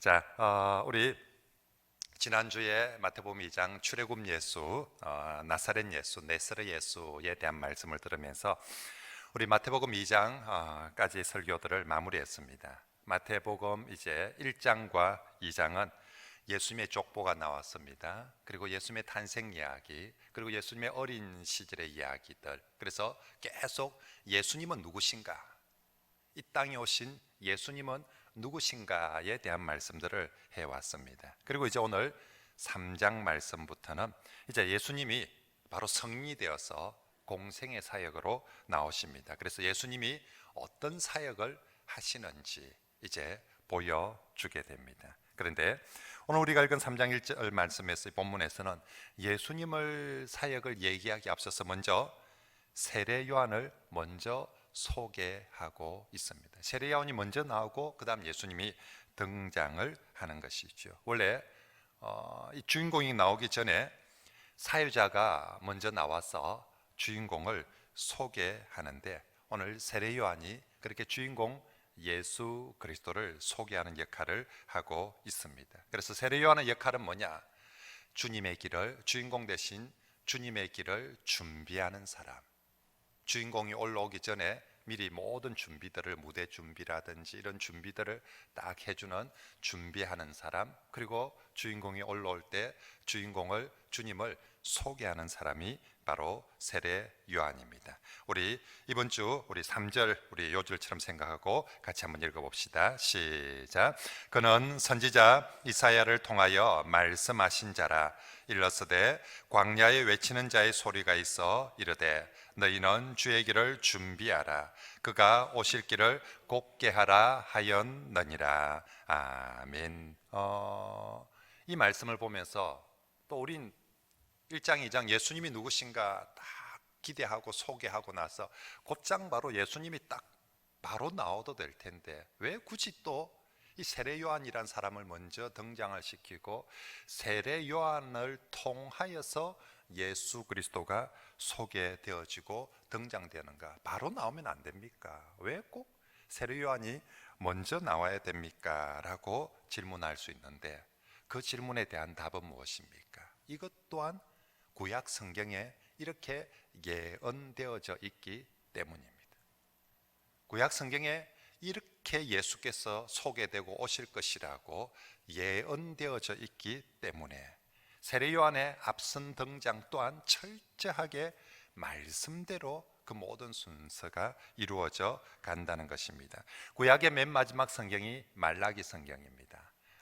자, 우리 지난주에 마태복음 2장 출애굽 예수, 나사렛 예수, 네스르 예수에 대한 말씀을 들으면서 우리 마태복음 2장까지 설교들을 마무리했습니다. 마태복음 이제 1장과 2장은 예수님의 족보가 나왔습니다. 그리고 예수님의 탄생 이야기, 그리고 예수님의 어린 시절의 이야기들. 그래서 계속 예수님은 누구신가? 이 땅에 오신 예수님은 누구신가에 대한 말씀들을 해왔습니다. 그리고 이제 오늘 3장 말씀부터는 이제 예수님이 바로 성인이 되어서 공생의 사역으로 나오십니다. 그래서 예수님이 어떤 사역을 하시는지 이제 보여주게 됩니다. 그런데 오늘 우리가 읽은 3장 1절 말씀에서 본문에서는 예수님을 사역을 얘기하기 앞서서 먼저 세례 요한을 먼저 소개하고 있습니다. 세례 요한이 먼저 나오고 그 다음 예수님이 등장을 하는 것이죠. 원래 이 주인공이 나오기 전에 사유자가 먼저 나와서 주인공을 소개하는데 오늘 세례 요한이 그렇게 주인공 예수 그리스도를 소개하는 역할을 하고 있습니다. 그래서 세례 요한의 역할은 뭐냐? 주님의 길을, 주인공 대신 주님의 길을 준비하는 사람, 주인공이 올라오기 전에 미리 모든 준비들을, 무대 준비라든지 이런 준비들을 딱 해주는 준비하는 사람, 그리고 주인공이 올라올 때 주님을 소개하는 사람이 바로 세례 요한입니다. 우리 이번 주 우리 3절 우리 요절처럼 생각하고 같이 한번 읽어봅시다. 시작. 그는 선지자 이사야를 통하여 말씀하신 자라. 일러스되 광야에 외치는 자의 소리가 있어 이르되 너희는 주의 길을 준비하라. 그가 오실 길을 곱게 하라 하였느니라. 아멘. 이 말씀을 보면서 또 우린 1장 2장 예수님이 누구신가 딱 기대하고 소개하고 나서 곧장 바로 예수님이 딱 바로 나와도 될 텐데 왜 굳이 또 이 세례 요한이란 사람을 먼저 등장을 시키고 세례 요한을 통하여서 예수 그리스도가 소개되어지고 등장되는가? 바로 나오면 안 됩니까? 왜 꼭 세례 요한이 먼저 나와야 됩니까? 라고 질문할 수 있는데 그 질문에 대한 답은 무엇입니까? 이것 또한 구약 성경에 이렇게 예언되어져 있기 때문입니다. 구약 성경에 이렇게 예수께서 소개되고 오실 것이라고 예언되어져 있기 때문에 세례 요한의 앞선 등장 또한 철저하게 말씀대로 그 모든 순서가 이루어져 간다는 것입니다. 구약의 맨 마지막 성경이 말라기 성경입니다.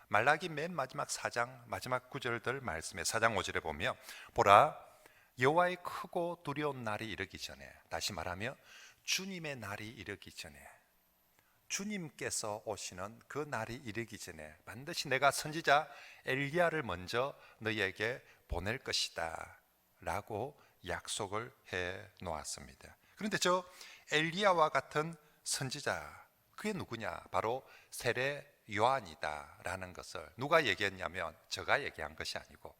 말라기 맨 마지막 4장 마지막 구절들 말씀에 4장 5절에 보면 보라 여호와의 크고 두려운 날이 이르기 전에, 다시 말하면 주님의 날이 이르기 전에, 주님께서 오시는 그 날이 이르기 전에 반드시 내가 선지자 엘리야를 먼저 너희에게 보낼 것이다 라고 약속을 해 놓았습니다. 그런데 저 엘리야와 같은 선지자, 그게 누구냐? 바로 세례 요한이다 라는 것을 누가 얘기했냐면 제가 얘기한 것이 아니고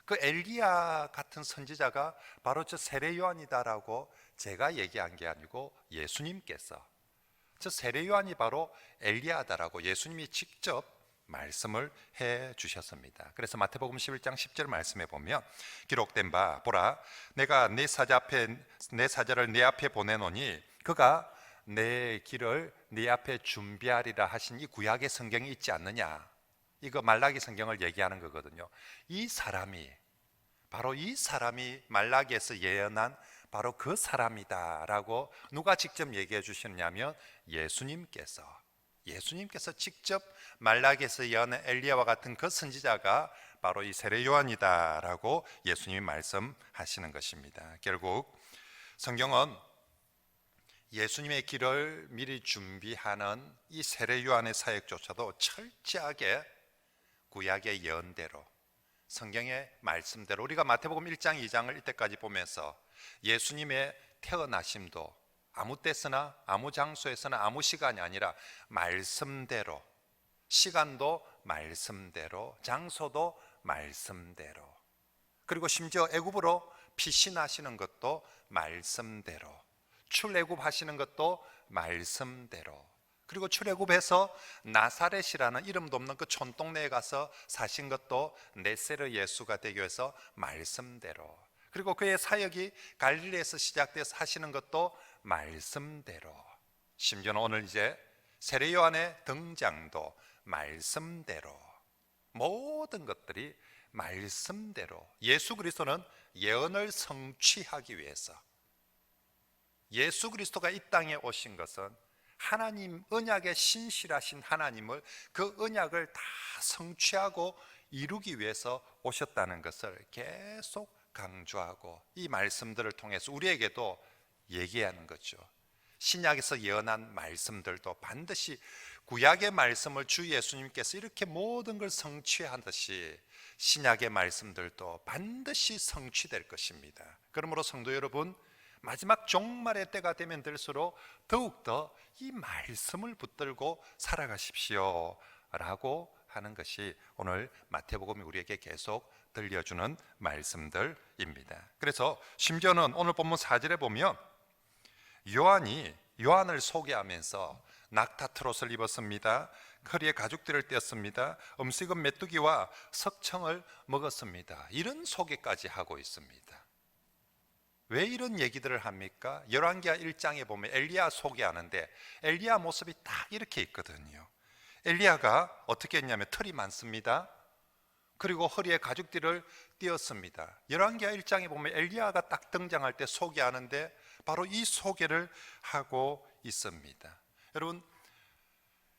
그 엘리야 같은 선지자가 바로 저 세례 요한이다라고 제가 얘기한 게 아니고 예수님께서, 저 세례 요한이 바로 엘리야다라고 예수님이 직접 말씀을 해 주셨습니다. 그래서 마태복음 11장 10절 말씀에 보면 기록된 바 보라 내가 내 사자를 내 앞에 보내노니 그가 내 길을 네 앞에 준비하리라 하신 이 구약의 성경이 있지 않느냐? 이거 말라기 성경을 얘기하는 거거든요. 이 사람이 바로 이 사람이 말라기에서 예언한 바로 그 사람이다라고 누가 직접 얘기해 주셨냐면 예수님께서 직접 말라기에서 예언한 엘리야와 같은 그 선지자가 바로 이 세례 요한이다라고 예수님이 말씀하시는 것입니다. 결국 성경은 예수님의 길을 미리 준비하는 이 세례 요한의 사역조차도 철저하게 구약의 예언대로 성경의 말씀대로, 우리가 마태복음 1장 2장을 이때까지 보면서 예수님의 태어나심도 아무 때서나 아무 장소에서나 아무 시간이 아니라 말씀대로, 시간도 말씀대로, 장소도 말씀대로, 그리고 심지어 애굽으로 피신하시는 것도 말씀대로, 출애굽하시는 것도 말씀대로, 그리고 출애굽해서 나사렛이라는 이름도 없는 그 촌동네에 가서 사신 것도 네세르 예수가 되기 위해서 말씀대로, 그리고 그의 사역이 갈릴리에서 시작돼서 하시는 것도 말씀대로, 심지어는 오늘 이제 세례 요한의 등장도 말씀대로, 모든 것들이 말씀대로. 예수 그리스도는 예언을 성취하기 위해서, 예수 그리스도가 이 땅에 오신 것은 하나님 언약에 신실하신 하나님을, 그 언약을 다 성취하고 이루기 위해서 오셨다는 것을 계속 강조하고, 이 말씀들을 통해서 우리에게도 얘기하는 거죠. 신약에서 예언한 말씀들도 반드시 구약의 말씀을 주 예수님께서 이렇게 모든 걸 성취하듯이 신약의 말씀들도 반드시 성취될 것입니다. 그러므로 성도 여러분, 마지막 종말의 때가 되면 될수록 더욱더 이 말씀을 붙들고 살아가십시오 라고 하는 것이 오늘 마태복음이 우리에게 계속 들려주는 말씀들입니다. 그래서 심지어는 오늘 본문 4절에 보면 요한이 요한을 소개하면서 낙타 트롯을 입었습니다. 허리에 가죽띠를 떼었습니다. 음식은 메뚜기와 석청을 먹었습니다. 이런 소개까지 하고 있습니다. 왜 이런 얘기들을 합니까? 열왕기하 1장에 보면 엘리야 소개하는데 엘리야 모습이 딱 이렇게 있거든요. 엘리야가 어떻게 했냐면 털이 많습니다. 그리고 허리에 가죽띠를 띄었습니다. 열왕기하 1장에 보면 엘리야가 딱 등장할 때 소개하는데 바로 이 소개를 하고 있습니다. 여러분,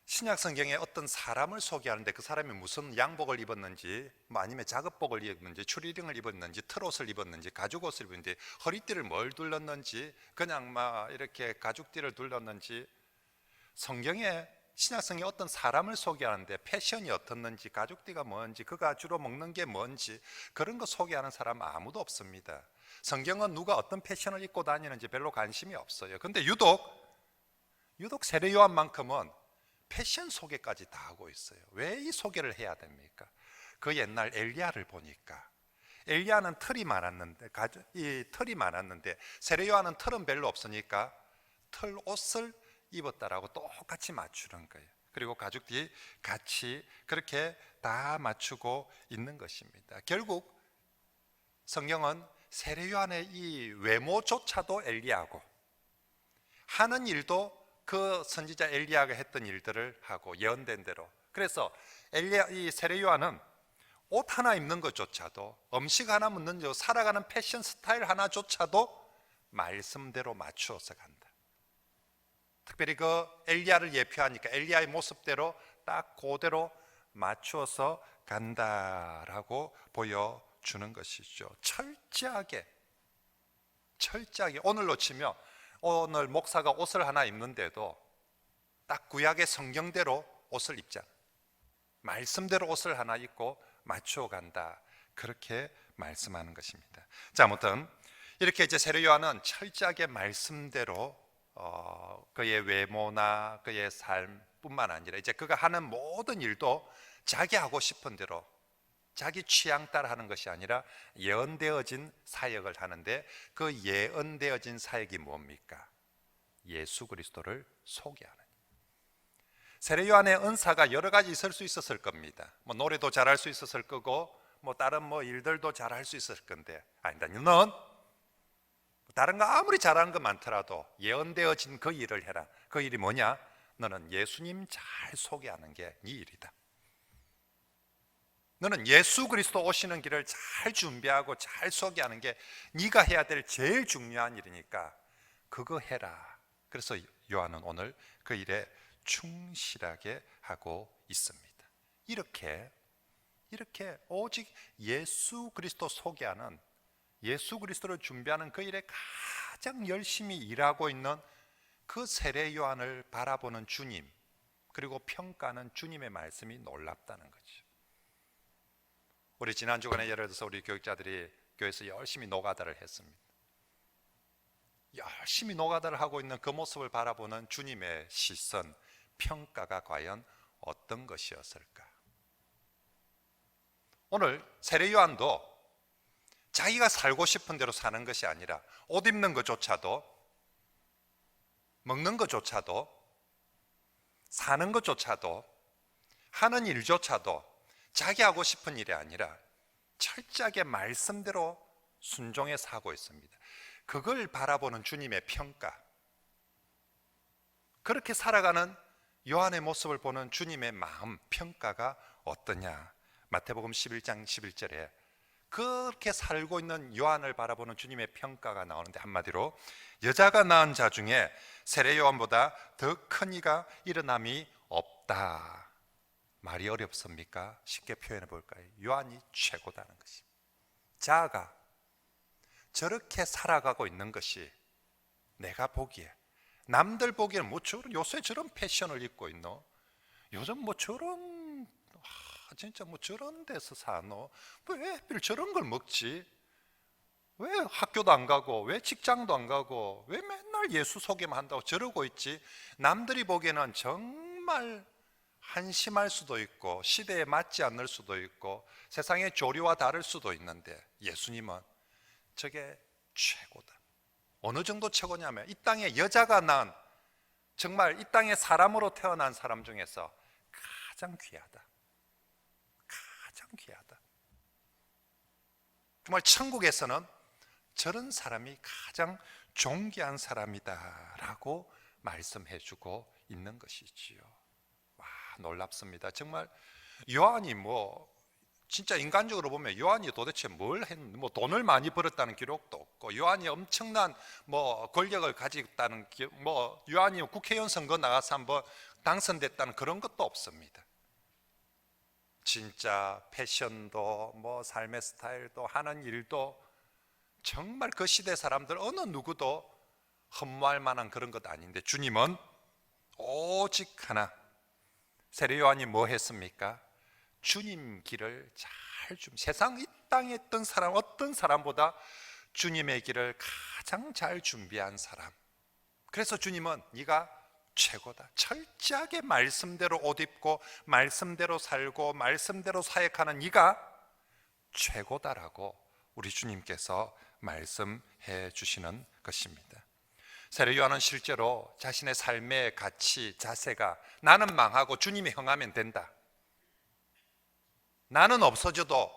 신약 성경에 어떤 사람을 소개하는데 그 사람이 무슨 양복을 입었는지, 뭐 아니면 작업복을 입었는지, 추리링을 입었는지, 트롯을 입었는지, 가죽옷을 입었는지, 허리띠를 뭘 둘렀는지, 그냥 막 이렇게 가죽띠를 둘렀는지, 성경에, 신약 성경에 어떤 사람을 소개하는데 패션이 어떻는지, 가죽띠가 뭔지, 그가 주로 먹는 게 뭔지, 그런 거 소개하는 사람 아무도 없습니다. 성경은 누가 어떤 패션을 입고 다니는지 별로 관심이 없어요. 근데 유독 세례 요한만큼은 패션 소개까지 다 하고 있어요. 왜 이 소개를 해야 됩니까? 그 옛날 엘리야를 보니까 엘리야는 털이 많았는데 세례 요한은 털은 별로 없으니까 털 옷을 입었다라고 똑같이 맞추는 거예요. 그리고 가죽띠 같이 그렇게 다 맞추고 있는 것입니다. 결국 성경은 세례 요한의 이 외모조차도 엘리야고, 하는 일도 그 선지자 엘리야가 했던 일들을 하고 예언된 대로. 그래서 이 세례 요한은 옷 하나 입는 것조차도, 음식 하나 먹는 것, 살아가는 패션 스타일 하나조차도 말씀대로 맞추어서 간다. 특별히 그 엘리야를 예표하니까 엘리야의 모습대로 딱 그대로 맞추어서 간다라고 보여주는 것이죠. 철저하게 오늘로 치면 오늘 목사가 옷을 하나 입는데도 딱 구약의 성경대로 옷을 입자, 말씀대로 옷을 하나 입고 맞추어 간다, 그렇게 말씀하는 것입니다. 자, 아무튼 이렇게 이제 세례 요한은 철저하게 말씀대로 그의 외모나 그의 삶뿐만 아니라 이제 그가 하는 모든 일도 자기 하고 싶은 대로 자기 취향 따라 하는 것이 아니라 예언되어진 사역을 하는데, 그 예언되어진 사역이 뭡니까? 예수 그리스도를 소개하는. 세례 요한의 은사가 여러 가지 있을 수 있었을 겁니다. 뭐 노래도 잘할 수 있었을 거고, 뭐 다른 뭐 일들도 잘할 수 있었을 건데, 아니다, 넌 다른 거 아무리 잘하는 거 많더라도 예언되어진 그 일을 해라. 그 일이 뭐냐? 너는 예수님 잘 소개하는 게 네 일이다. 너는 예수 그리스도 오시는 길을 잘 준비하고 잘 소개하는 게 네가 해야 될 제일 중요한 일이니까 그거 해라. 그래서 요한은 오늘 그 일에 충실하게 하고 있습니다. 이렇게 오직 예수 그리스도 소개하는, 예수 그리스도를 준비하는 그 일에 가장 열심히 일하고 있는 그 세례 요한을 바라보는 주님, 그리고 평가하는 주님의 말씀이 놀랍다는 거죠. 우리 지난 주간에 예를 들어서 우리 교육자들이 교회에서 열심히 노가다를 했습니다. 열심히 노가다를 하고 있는 그 모습을 바라보는 주님의 시선, 평가가 과연 어떤 것이었을까? 오늘 세례 요한도 자기가 살고 싶은 대로 사는 것이 아니라 옷 입는 것조차도, 먹는 것조차도 사는 것조차도, 하는 일조차도 자기 하고 싶은 일이 아니라 철저하게 말씀대로 순종해 사고 있습니다. 그걸 바라보는 주님의 평가, 그렇게 살아가는 요한의 모습을 보는 주님의 마음 평가가 어떠냐? 마태복음 11장 11절에 그렇게 살고 있는 요한을 바라보는 주님의 평가가 나오는데, 한마디로 여자가 낳은 자 중에 세례 요한보다 더 큰 이가 일어남이 없다. 말이 어렵습니까? 쉽게 표현해 볼까요? 요한이 최고다는 것입니다. 자아가 저렇게 살아가고 있는 것이 내가 보기에, 남들 보기에는 뭐 요새 저런 패션을 입고 있노? 요즘 뭐 저런 진짜 뭐 저런 데서 사노? 왜 하필 저런 걸 먹지? 왜 학교도 안 가고, 왜 직장도 안 가고, 왜 맨날 예수 소개만 한다고 저러고 있지? 남들이 보기에는 정말 한심할 수도 있고 시대에 맞지 않을 수도 있고 세상의 조류와 다를 수도 있는데, 예수님은 저게 최고다. 어느 정도 최고냐면 이 땅에 여자가 낳은, 정말 이 땅에 사람으로 태어난 사람 중에서 가장 귀하다. 가장 귀하다. 정말 천국에서는 저런 사람이 가장 존귀한 사람이다라고 말씀해주고 있는 것이지요. 와, 놀랍습니다. 정말 요한이 진짜 인간적으로 보면 요한이 도대체 뭘 했는지, 돈을 많이 벌었다는 기록도 없고, 요한이 엄청난 권력을 가지고 있다는, 요한이 국회의원 선거 나가서 한번 당선됐다는 그런 것도 없습니다. 진짜 패션도 삶의 스타일도 하는 일도 정말 그 시대 사람들 어느 누구도 흠모할 만한 그런 것 아닌데, 주님은 오직 하나, 세례 요한이 뭐 했습니까? 주님 길을 잘 세상 이 땅에 있던 사람 어떤 사람보다 주님의 길을 가장 잘 준비한 사람. 그래서 주님은 네가 최고다. 철저하게 말씀대로 옷 입고 말씀대로 살고 말씀대로 사역하는 네가 최고다라고 우리 주님께서 말씀해 주시는 것입니다. 세례 요한은 실제로 자신의 삶의 가치, 자세가 나는 망하고 주님이 흥하면 된다, 나는 없어져도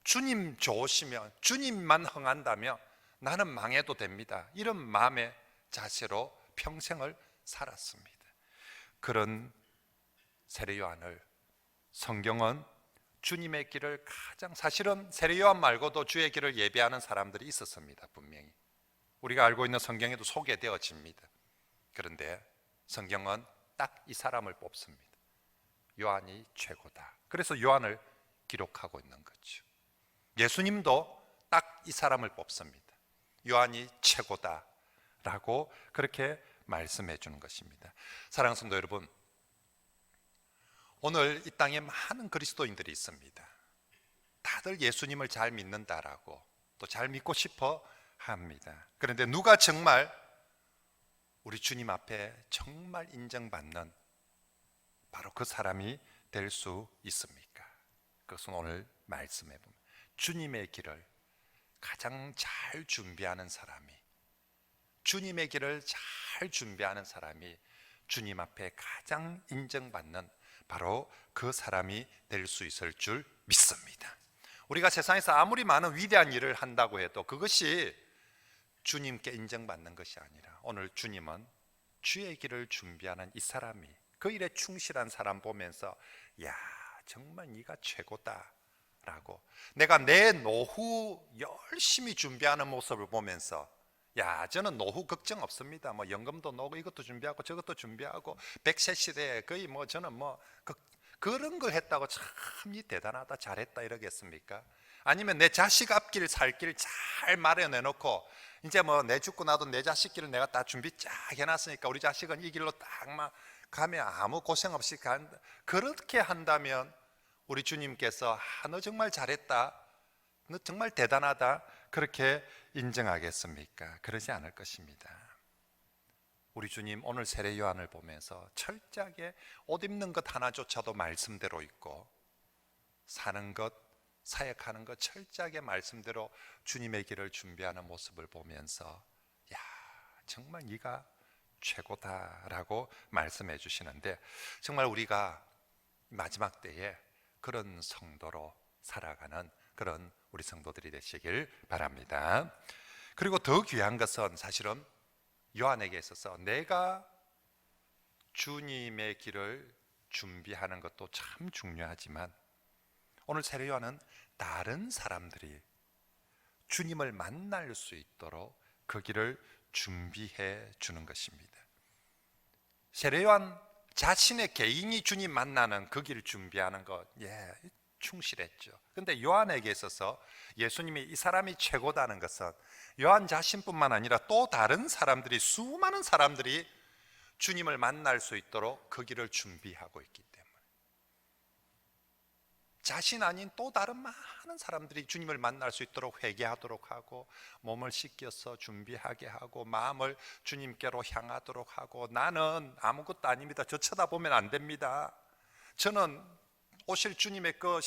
주님 좋으시면, 주님만 흥한다면 나는 망해도 됩니다, 이런 마음의 자세로 평생을 살았습니다. 그런 세례 요한을 성경은 주님의 길을 가장, 사실은 세례 요한 말고도 주의 길을 예배하는 사람들이 있었습니다. 분명히 우리가 알고 있는 성경에도 소개되어집니다. 그런데 성경은 딱 이 사람을 뽑습니다. 요한이 최고다. 그래서 요한을 기록하고 있는 거죠. 예수님도 딱 이 사람을 뽑습니다. 요한이 최고다 라고 그렇게 말씀해 주는 것입니다. 사랑하는 성도 여러분, 오늘 이 땅에 많은 그리스도인들이 있습니다. 다들 예수님을 잘 믿는다라고, 또 잘 믿고 싶어 합니다. 그런데 누가 정말 우리 주님 앞에 정말 인정받는 바로 그 사람이 될 수 있습니까? 그것은 오늘 말씀해 보면 주님의 길을 가장 잘 준비하는 사람이, 주님의 길을 잘 준비하는 사람이 주님 앞에 가장 인정받는 바로 그 사람이 될 수 있을 줄 믿습니다. 우리가 세상에서 아무리 많은 위대한 일을 한다고 해도 그것이 주님께 인정받는 것이 아니라, 오늘 주님은 주의 길을 준비하는 이 사람이, 그 일에 충실한 사람 보면서 야, 정말 네가 최고다 라고, 내가 내 노후 열심히 준비하는 모습을 보면서 야, 저는 노후 걱정 없습니다. 연금도 넣고 이것도 준비하고 저것도 준비하고 100세 시대에 거의 저는 그런 걸 했다고 참 대단하다, 잘했다 이러겠습니까? 아니면 내 자식 앞길 살 길 잘 마련해 놓고 이제 내 죽고 나도 내 자식 길을 내가 다 준비 쫙 해놨으니까 우리 자식은 이 길로 딱 가면 아무 고생 없이 간다, 그렇게 한다면 우리 주님께서 너 정말 잘했다, 너 정말 대단하다 그렇게 인정하겠습니까? 그러지 않을 것입니다. 우리 주님 오늘 세례 요한을 보면서 철저하게 옷 입는 것 하나조차도 말씀대로 있고, 사는 것, 사역하는 것 철저하게 말씀대로 주님의 길을 준비하는 모습을 보면서 야, 정말 네가 최고다라고 말씀해 주시는데, 정말 우리가 마지막 때에 그런 성도로 살아가는 그런 우리 성도들이 되시길 바랍니다. 그리고 더 귀한 것은 사실은 요한에게 있어서 내가 주님의 길을 준비하는 것도 참 중요하지만, 오늘 세례 요한은 다른 사람들이 주님을 만날 수 있도록 그 길을 준비해 주는 것입니다. 세례 요한 자신의 개인이 주님 만나는 그 길을 준비하는 것, 충실했죠. 근데 요한에게 있어서 예수님이 이 사람이 최고다는 것은 요한 자신뿐만 아니라 또 다른 사람들이, 수많은 사람들이 주님을 만날 수 있도록 그 길을 준비하고 있기 때문에, 자신 아닌 또 다른 많은 사람들이 주님을 만날 수 있도록 회개하도록 하고, 몸을 씻겨서 준비하게 하고, 마음을 주님께로 향하도록 하고, 나는 아무것도 아닙니다, 저 쳐다보면 안 됩니다, 저는 오실 주님의 그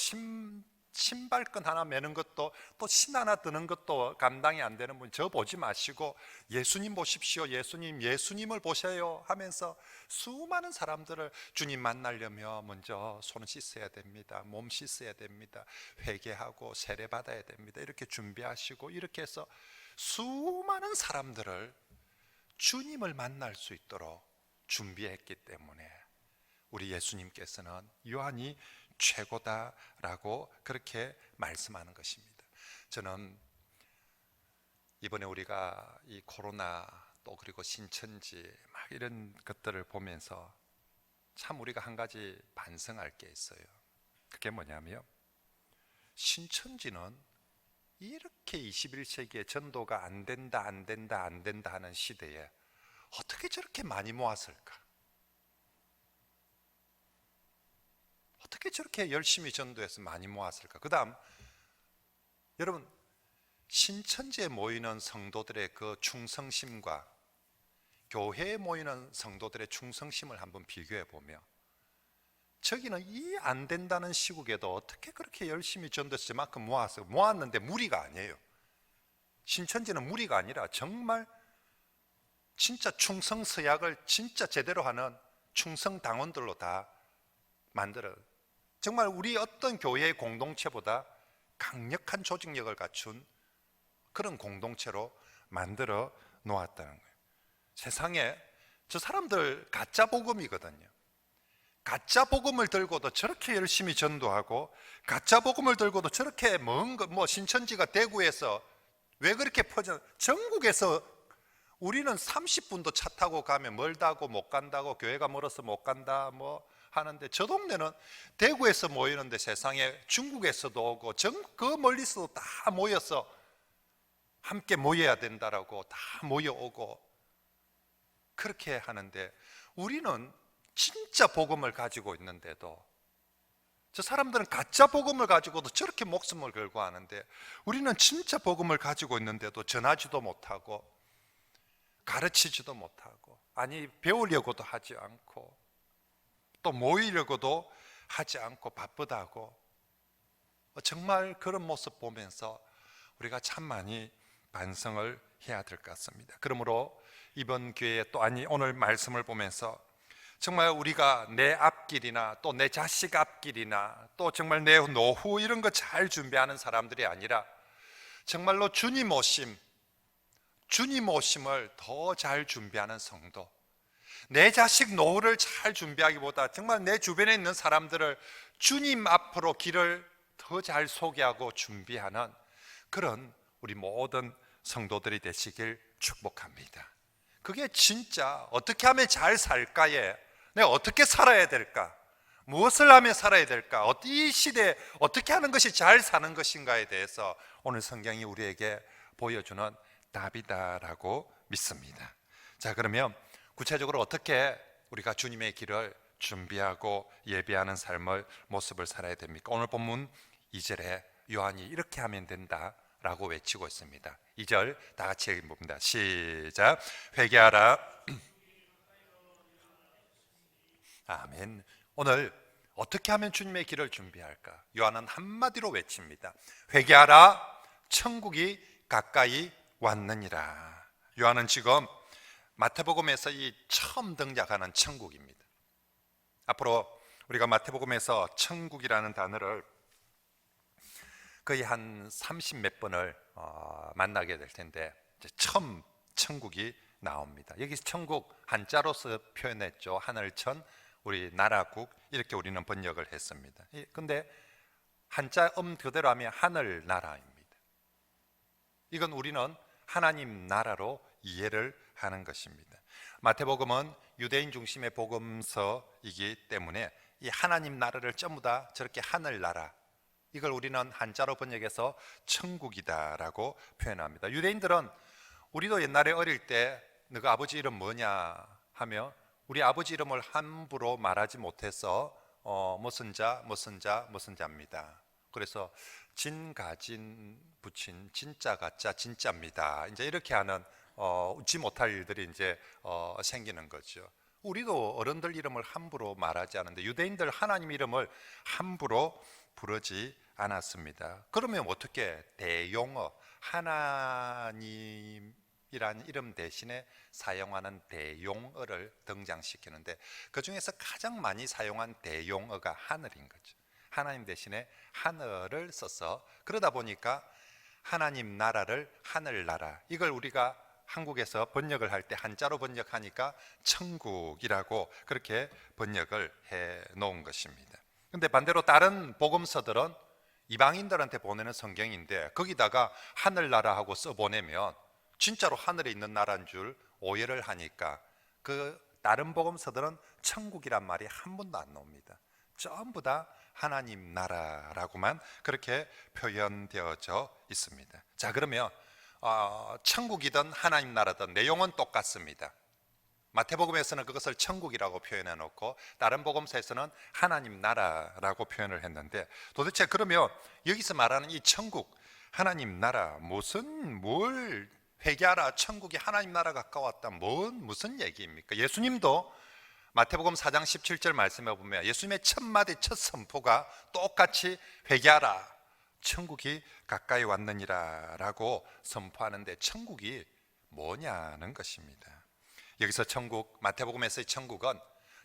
신발끈 하나 매는 것도, 또 신 하나 드는 것도 감당이 안 되는 분, 저 보지 마시고 예수님 보십시오, 예수님을 보세요 하면서 수많은 사람들을 주님 만나려면 먼저 손 씻어야 됩니다, 몸 씻어야 됩니다, 회개하고 세례 받아야 됩니다, 이렇게 준비하시고, 이렇게 해서 수많은 사람들을 주님을 만날 수 있도록 준비했기 때문에 우리 예수님께서는 요한이 최고다라고 그렇게 말씀하는 것입니다. 저는 이번에 우리가 이 코로나, 또 그리고 신천지 막 이런 것들을 보면서 참 우리가 한 가지 반성할 게 있어요. 그게 뭐냐면, 신천지는 이렇게 21세기에 전도가 안 된다 하는 시대에 어떻게 저렇게 많이 모았을까? 어떻게 저렇게 열심히 전도해서 많이 모았을까? 그 다음, 여러분, 신천지에 모이는 성도들의 그 충성심과 교회에 모이는 성도들의 충성심을 한번 비교해 보면, 저기는 이 안 된다는 시국에도 어떻게 그렇게 열심히 전도해서 저만큼 모았는데 무리가 아니에요. 신천지는 무리가 아니라 정말 진짜 충성서약을 진짜 제대로 하는 충성당원들로 다 만들어, 정말 우리 어떤 교회의 공동체보다 강력한 조직력을 갖춘 그런 공동체로 만들어 놓았다는 거예요. 세상에 저 사람들 가짜 복음이거든요. 가짜 복음을 들고도 저렇게 열심히 전도하고, 가짜 복음을 들고도 저렇게 먼 거, 신천지가 대구에서 왜 그렇게 전국에서 우리는 30분도 차 타고 가면 멀다고 못 간다고, 교회가 멀어서 못 간다 하는데, 저 동네는 대구에서 모이는데 세상에 중국에서도 오고 그 멀리서도 다 모여서 함께 모여야 된다라고 다 모여오고 그렇게 하는데, 우리는 진짜 복음을 가지고 있는데도, 저 사람들은 가짜 복음을 가지고도 저렇게 목숨을 걸고 하는데, 우리는 진짜 복음을 가지고 있는데도 전하지도 못하고 가르치지도 못하고, 아니 배우려고도 하지 않고 또 모이려고도 하지 않고 바쁘다고, 정말 그런 모습 보면서 우리가 참 많이 반성을 해야 될 것 같습니다. 그러므로 이번 기회에 또 오늘 말씀을 보면서 정말 우리가 내 앞길이나 또 내 자식 앞길이나 또 정말 내 노후 이런 거 잘 준비하는 사람들이 아니라, 정말로 주님 오심을 더 잘 준비하는 성도, 내 자식 노후를 잘 준비하기보다 정말 내 주변에 있는 사람들을 주님 앞으로 길을 더 잘 소개하고 준비하는 그런 우리 모든 성도들이 되시길 축복합니다. 그게 진짜 어떻게 하면 잘 살까에, 내가 어떻게 살아야 될까, 무엇을 하며 살아야 될까, 이 시대에 어떻게 하는 것이 잘 사는 것인가에 대해서 오늘 성경이 우리에게 보여주는 답이다라고 믿습니다. 자, 그러면 구체적으로 어떻게 우리가 주님의 길을 준비하고 예배하는 모습을 살아야 됩니까? 오늘 본문 2절에 요한이 이렇게 하면 된다라고 외치고 있습니다. 2절 다 같이 읽어봅니다. 시작. 회개하라. 아멘. 오늘 어떻게 하면 주님의 길을 준비할까? 요한은 한마디로 외칩니다. 회개하라, 천국이 가까이 왔느니라. 요한은 지금 마태복음에서 이 처음 등장하는 천국입니다. 앞으로 우리가 마태복음에서 천국이라는 단어를 거의 한 30 몇 번을 만나게 될 텐데, 이제 처음 천국이 나옵니다. 여기서 천국 한자로서 표현했죠. 하늘천, 우리 나라국, 이렇게 우리는 번역을 했습니다. 근데 한자 그대로 하면 하늘나라입니다. 이건 우리는 하나님 나라로 이해를 하는 것입니다. 마태복음은 유대인 중심의 복음서이기 때문에 이 하나님 나라를 전부 다 저렇게 하늘나라, 이걸 우리는 한자로 번역해서 천국이다라고 표현합니다. 유대인들은, 우리도 옛날에 어릴 때 너가 아버지 이름 뭐냐 하며 우리 아버지 이름을 함부로 말하지 못해서 무슨 자 무슨 자 무슨 자입니다. 그래서 진가진 붙인 진짜 가짜 진짜입니다. 이제 이렇게 하는 웃지 못할 일들이 이제 생기는 거죠. 우리도 어른들 이름을 함부로 말하지 않는데 유대인들 하나님 이름을 함부로 부르지 않았습니다. 그러면 어떻게 대용어, 하나님이란 이름 대신에 사용하는 대용어를 등장시키는데, 그 중에서 가장 많이 사용한 대용어가 하늘인 거죠. 하나님 대신에 하늘을 써서, 그러다 보니까 하나님 나라를 하늘나라, 이걸 우리가 한국에서 번역을 할 때 한자로 번역하니까 천국이라고 그렇게 번역을 해 놓은 것입니다. 근데 반대로 다른 복음서들은 이방인들한테 보내는 성경인데 거기다가 하늘나라하고 써보내면 진짜로 하늘에 있는 나라인 줄 오해를 하니까 그 다른 복음서들은 천국이란 말이 한 번도 안 나옵니다. 전부 다 하나님 나라라고만 그렇게 표현되어져 있습니다. 자, 그러면 천국이든 하나님 나라든 내용은 똑같습니다. 마태복음에서는 그것을 천국이라고 표현해 놓고 다른 복음서에서는 하나님 나라라고 표현을 했는데, 도대체 그러면 여기서 말하는 이 천국, 하나님 나라, 뭘 회개하라, 천국이 하나님 나라 가까웠다, 무슨 얘기입니까? 예수님도 마태복음 4장 17절 말씀에 보면 예수님의 첫 마디 첫 선포가 똑같이 회개하라, 천국이 가까이 왔느니라 라고 선포하는데, 천국이 뭐냐는 것입니다. 여기서 천국, 마태복음에서의 천국은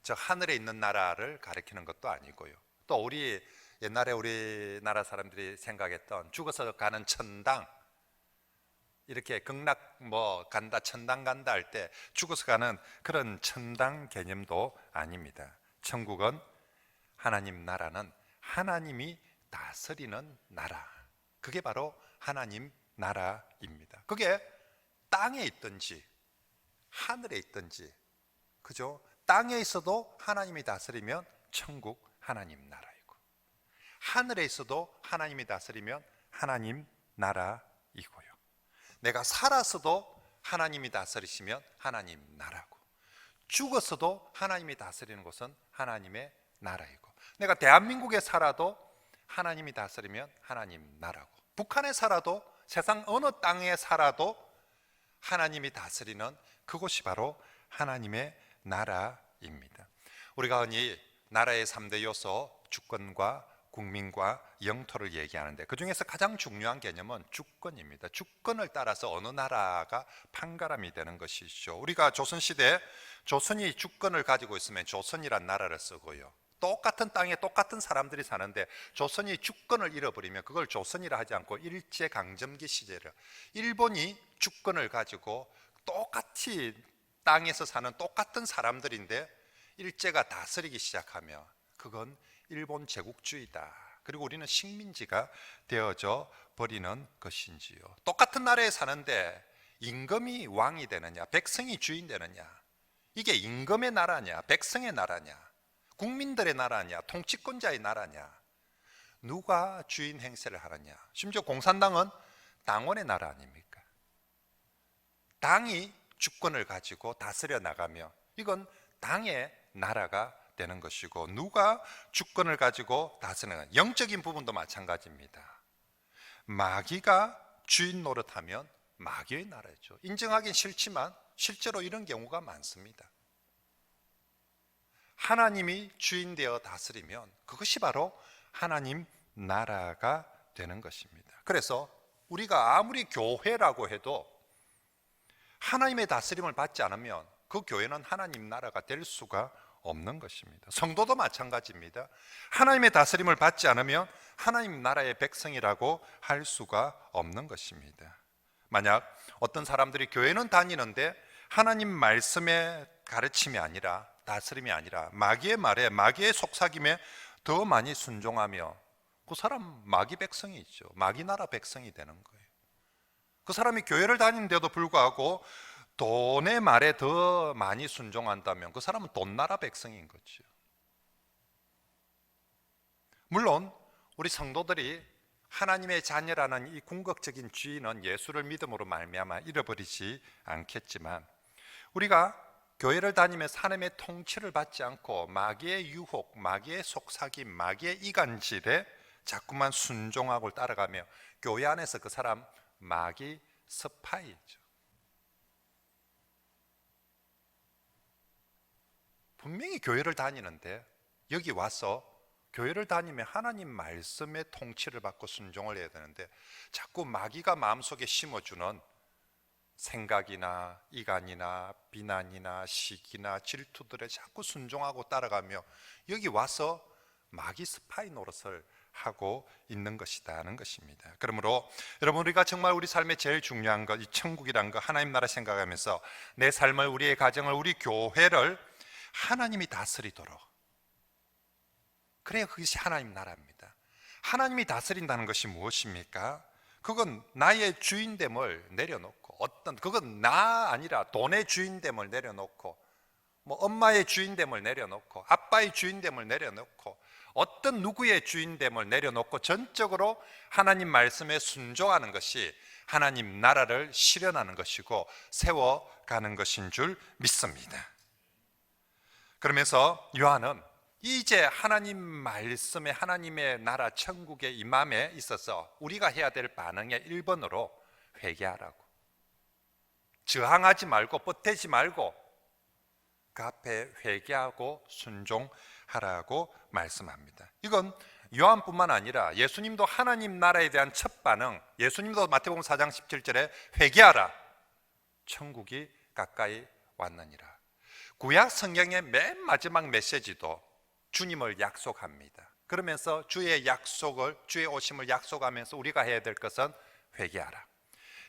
저 하늘에 있는 나라를 가리키는 것도 아니고요, 또 우리 옛날에 우리나라 사람들이 생각했던 죽어서 가는 천당, 이렇게 극락 간다, 천당 간다 할 때 죽어서 가는 그런 천당 개념도 아닙니다. 천국은, 하나님 나라는 하나님이 다스리는 나라, 그게 바로 하나님 나라입니다. 그게 땅에 있든지 하늘에 있든지, 그죠? 땅에 있어도 하나님이 다스리면 천국 하나님 나라이고, 하늘에 있어도 하나님이 다스리면 하나님 나라이고요, 내가 살았어도 하나님이 다스리시면 하나님 나라고, 죽었어도 하나님이 다스리는 곳은 하나님의 나라이고, 내가 대한민국에 살아도 하나님이 다스리면 하나님 나라고, 북한에 살아도 세상 어느 땅에 살아도 하나님이 다스리는 그곳이 바로 하나님의 나라입니다. 우리가 흔히 나라의 3대 요소, 주권과 국민과 영토를 얘기하는데 그 중에서 가장 중요한 개념은 주권입니다. 주권을 따라서 어느 나라가 판가름이 되는 것이죠. 우리가 조선시대 조선이 주권을 가지고 있으면 조선이란 나라를 쓰고요, 똑같은 땅에 똑같은 사람들이 사는데 조선이 주권을 잃어버리면 그걸 조선이라 하지 않고 일제강점기 시절에 일본이 주권을 가지고 똑같이 땅에서 사는 똑같은 사람들인데 일제가 다스리기 시작하면 그건 일본 제국주의다, 그리고 우리는 식민지가 되어져 버리는 것인지요. 똑같은 나라에 사는데 임금이 왕이 되느냐, 백성이 주인 되느냐, 이게 임금의 나라냐, 백성의 나라냐, 국민들의 나라냐, 통치권자의 나라냐, 누가 주인 행세를 하느냐. 심지어 공산당은 당원의 나라 아닙니까? 당이 주권을 가지고 다스려 나가며 이건 당의 나라가 되는 것이고, 누가 주권을 가지고 다스리는, 영적인 부분도 마찬가지입니다. 마귀가 주인 노릇하면 마귀의 나라죠. 인정하긴 싫지만 실제로 이런 경우가 많습니다. 하나님이 주인 되어 다스리면 그것이 바로 하나님 나라가 되는 것입니다. 그래서 우리가 아무리 교회라고 해도 하나님의 다스림을 받지 않으면 그 교회는 하나님 나라가 될 수가 없는 것입니다. 성도도 마찬가지입니다. 하나님의 다스림을 받지 않으면 하나님 나라의 백성이라고 할 수가 없는 것입니다. 만약 어떤 사람들이 교회는 다니는데 하나님 말씀의 가르침이 아니라, 다스림이 아니라 마귀의 말에, 마귀의 속삭임에 더 많이 순종하며, 그 사람 마귀 백성이죠. 마귀 나라 백성이 되는 거예요. 그 사람이 교회를 다니는데도 불구하고 돈의 말에 더 많이 순종한다면 그 사람은 돈 나라 백성인 거죠. 물론 우리 성도들이 하나님의 자녀라는 이 궁극적인 지위는 예수를 믿음으로 말미암아 잃어버리지 않겠지만, 우리가 교회를 다니면서 하나님의 통치를 받지 않고 마귀의 유혹, 마귀의 속삭임, 마귀의 이간질에 자꾸만 순종하고 따라가며 교회 안에서 그 사람 마귀 스파이죠. 분명히 교회를 다니는데 여기 와서 교회를 다니며 하나님 말씀의 통치를 받고 순종을 해야 되는데 자꾸 마귀가 마음속에 심어주는 생각이나 이간이나 비난이나 시기나 질투들에 자꾸 순종하고 따라가며 여기 와서 마귀 스파이 노릇을 하고 있는 것이다는 것입니다. 그러므로 여러분, 우리가 정말 우리 삶에 제일 중요한 것, 이 천국이란 것, 하나님 나라 생각하면서 내 삶을, 우리의 가정을, 우리 교회를 하나님이 다스리도록, 그래야 그것이 하나님 나라입니다. 하나님이 다스린다는 것이 무엇입니까? 그건 나의 주인됨을 내려놓고, 그건 나 아니라 돈의 주인됨을 내려놓고, 엄마의 주인됨을 내려놓고, 아빠의 주인됨을 내려놓고, 어떤 누구의 주인됨을 내려놓고 전적으로 하나님 말씀에 순종하는 것이 하나님 나라를 실현하는 것이고 세워가는 것인 줄 믿습니다. 그러면서 요한은 이제 하나님 말씀에, 하나님의 나라 천국의 임함에 있어서 우리가 해야 될 반응의 1번으로 회개하라고, 저항하지 말고 뻗대지 말고 그 앞에 회개하고 순종하라고 말씀합니다. 이건 요한뿐만 아니라 예수님도 하나님 나라에 대한 첫 반응, 예수님도 마태복음 4장 17절에 회개하라, 천국이 가까이 왔느니라. 구약 성경의 맨 마지막 메시지도 주님을 약속합니다. 그러면서 주의 약속을, 주의 오심을 약속하면서 우리가 해야 될 것은 회개하라.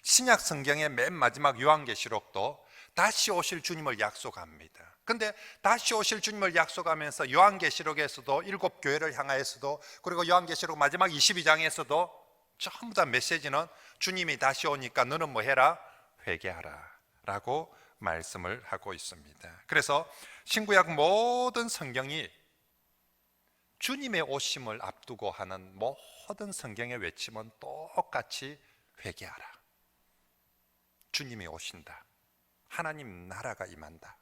신약 성경의 맨 마지막 요한계시록도 다시 오실 주님을 약속합니다. 근데 다시 오실 주님을 약속하면서 요한계시록에서도 7교회를 향하여서도, 그리고 요한계시록 마지막 22장에서도 전부 다 메시지는 주님이 다시 오니까 너는 뭐 해라? 회개하라 라고 말씀을 하고 있습니다. 그래서 신구약 모든 성경이 주님의 오심을 앞두고 하는 모든 성경의 외침은 똑같이 회개하라. 주님이 오신다. 하나님 나라가 임한다.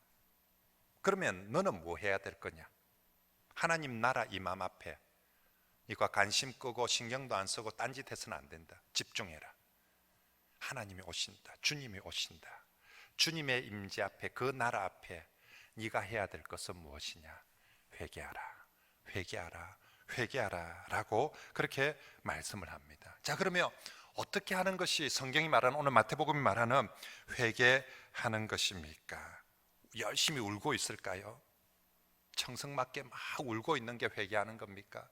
그러면 너는 뭐 해야 될 거냐? 하나님 나라 임함 앞에 이거 관심 끄고 신경도 안 쓰고 딴짓해서는 안 된다. 집중해라. 하나님이 오신다. 주님이 오신다. 주님의 임재 앞에, 그 나라 앞에 네가 해야 될 것은 무엇이냐? 회개하라. 회개하라. 회개하라 라고 그렇게 말씀을 합니다. 자, 그러면 어떻게 하는 것이 성경이 말하는, 오늘 마태복음이 말하는 회개하는 것입니까? 열심히 울고 있을까요? 청승맞게 막 울고 있는 게 회개하는 겁니까?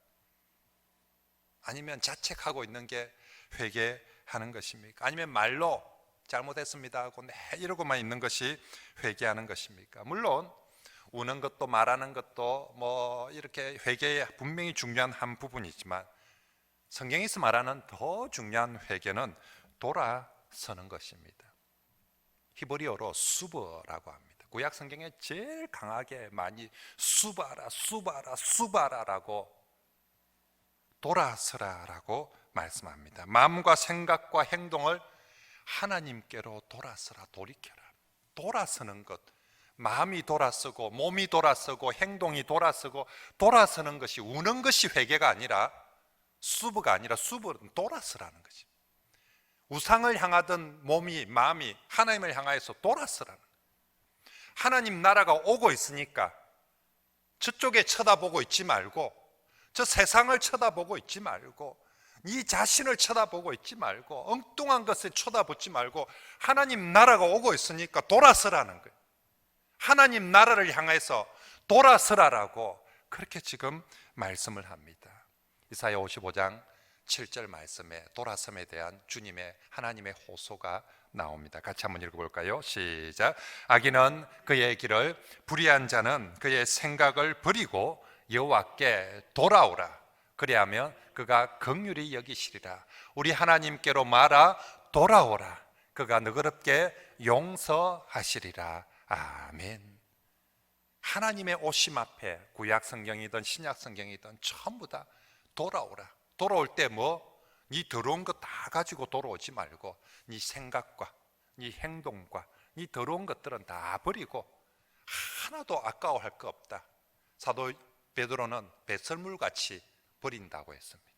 아니면 자책하고 있는 게 회개하는 것입니까? 아니면 말로 잘못했습니다 하고 네 이러고만 있는 것이 회개하는 것입니까? 물론 우는 것도 말하는 것도 이렇게 회개에 분명히 중요한 한 부분이지만 성경에서 말하는 더 중요한 회개는 돌아서는 것입니다. 히브리어로 수버라고 합니다. 구약 성경에 제일 강하게 많이 수바라라고 돌아서라라고 말씀합니다. 마음과 생각과 행동을 하나님께로 돌아서라, 돌이켜라. 돌아서는 것, 마음이 돌아서고 몸이 돌아서고 행동이 돌아서고 돌아서는 것이, 우는 것이 회개가 아니라, 수브가 아니라 수브는 돌아서라는 거지. 우상을 향하던 몸이, 마음이 하나님을 향하여서 돌아서라는 거예요. 하나님 나라가 오고 있으니까 저쪽에 쳐다보고 있지 말고, 저 세상을 쳐다보고 있지 말고, 네 자신을 쳐다보고 있지 말고 엉뚱한 것에 쳐다보지 말고 하나님 나라가 오고 있으니까 돌아서라는 거예요. 하나님 나라를 향해서 돌아서라라고 그렇게 지금 말씀을 합니다. 이사야 55장 7절 말씀에 돌아섬에 대한 주님의 하나님의 호소가 나옵니다. 같이 한번 읽어볼까요? 시작. 악인은 그의 길을, 불의한 자는 그의 생각을 버리고 여호와께 돌아오라. 그리하면 그가 긍휼히 여기시리라. 우리 하나님께로 말아 돌아오라. 그가 너그럽게 용서하시리라. 아멘. 하나님의 오심 앞에 구약 성경이든 신약 성경이든 전부 다 돌아오라. 돌아올 때 네 더러운 거 다 가지고 돌아오지 말고 네 생각과 네 행동과 네 더러운 것들은 다 버리고 하나도 아까워할 거 없다. 사도 베드로는 배설물같이 버린다고 했습니다.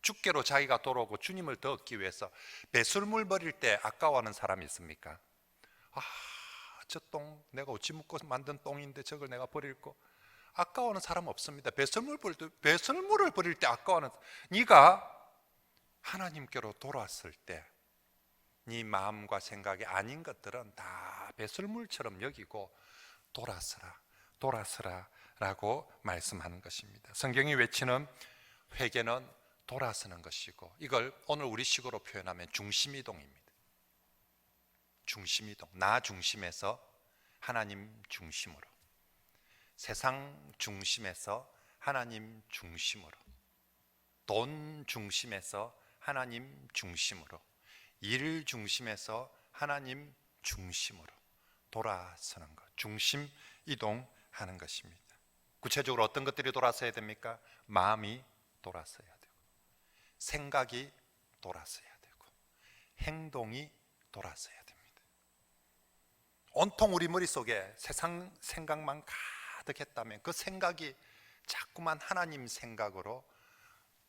주께로 자기가 돌아오고 주님을 더 얻기 위해서 배설물 버릴 때 아까워하는 사람이 있습니까? 저 똥 내가 어찌 묻고 만든 똥인데 저걸 내가 버릴 거 아까워하는 사람 없습니다. 배설물을 버릴 때 아까워하는, 네가 하나님께로 돌아왔을 때 네 마음과 생각이 아닌 것들은 다 배설물처럼 여기고 돌아서라 라고 말씀하는 것입니다. 성경이 외치는 회개는 돌아서는 것이고, 이걸 오늘 우리식으로 표현하면 중심이동입니다. 중심이동, 나 중심에서 하나님 중심으로, 세상 중심에서 하나님 중심으로, 돈 중심에서 하나님 중심으로, 일 중심에서 하나님 중심으로 돌아서는 것, 중심 이동하는 것입니다. 구체적으로 어떤 것들이 돌아서야 됩니까? 마음이 돌아서야 되고, 생각이 돌아서야 되고, 행동이 돌아서야 됩니다. 온통 우리 머릿속에 세상 생각만 가득했다면 그 생각이 자꾸만 하나님 생각으로